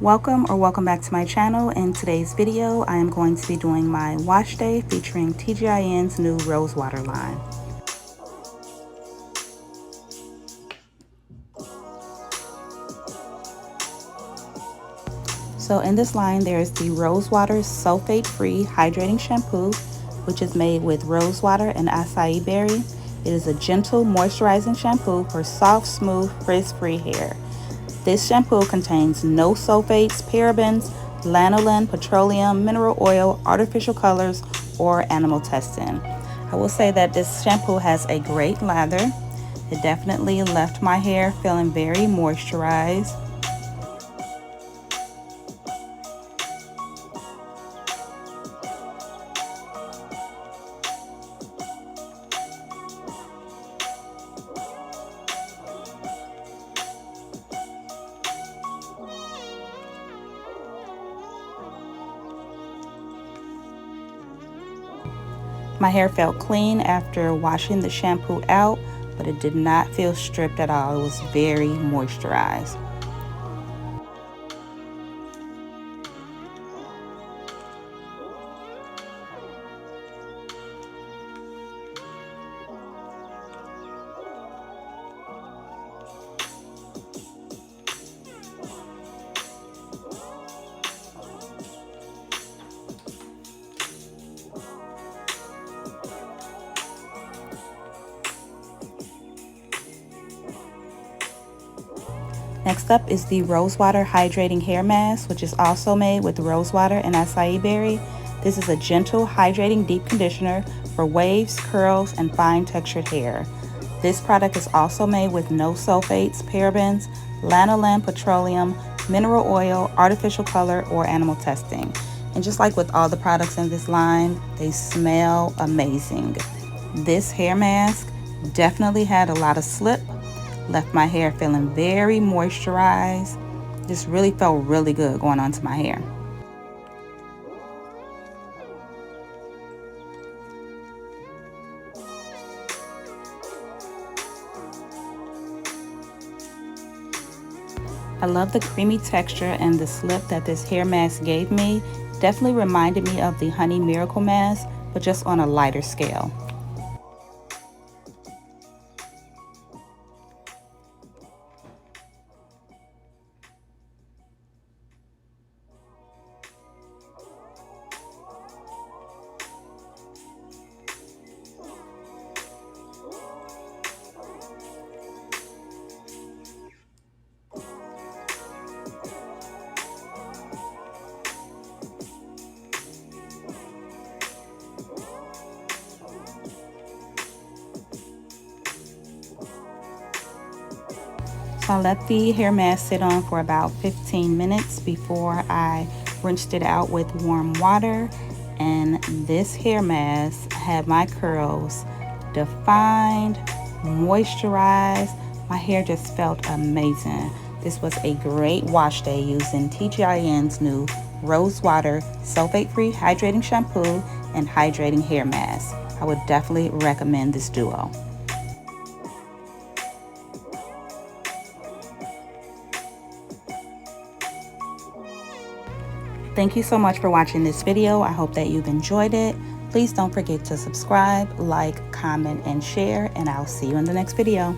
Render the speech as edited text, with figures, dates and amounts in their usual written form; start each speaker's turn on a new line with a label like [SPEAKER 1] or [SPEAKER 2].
[SPEAKER 1] Welcome back to my channel. In today's video, I am going to be doing my wash day featuring TGIN's new Rose Water line. So in this line, there's the Rose Water sulfate-free hydrating shampoo, which is made with rose water and acai berry. It is a gentle moisturizing shampoo for soft, smooth, frizz-free hair. This shampoo contains no sulfates, parabens, lanolin, petroleum, mineral oil, artificial colors, or animal testing. I will say that this shampoo has a great lather. It definitely left my hair feeling very moisturized. My hair felt clean after washing the shampoo out, but it did not feel stripped at all. It was very moisturized. Next up is the Rose Water Hydrating Hair Mask, which is also made with rose water and acai berry. This is a gentle, hydrating deep conditioner for waves, curls, and fine textured hair. This product is also made with no sulfates, parabens, lanolin, petroleum, mineral oil, artificial color, or animal testing. And just like with all the products in this line, they smell amazing. This hair mask definitely had a lot of slip. Left my hair feeling very moisturized. This really felt really good going onto my hair. I love the creamy texture and the slip that this hair mask gave me. Definitely reminded me of the Honey Miracle Mask, but just on a lighter scale. So I let the hair mask sit on for about 15 minutes before I rinsed it out with warm water. And this hair mask had my curls defined, moisturized. My hair just felt amazing. This was a great wash day using TGIN's new Rose Water Sulfate-Free Hydrating Shampoo and Hydrating Hair Mask. I would definitely recommend this duo. Thank you so much for watching this video. I hope that you've enjoyed it. Please don't forget to subscribe, like, comment, and share, and I'll see you in the next video.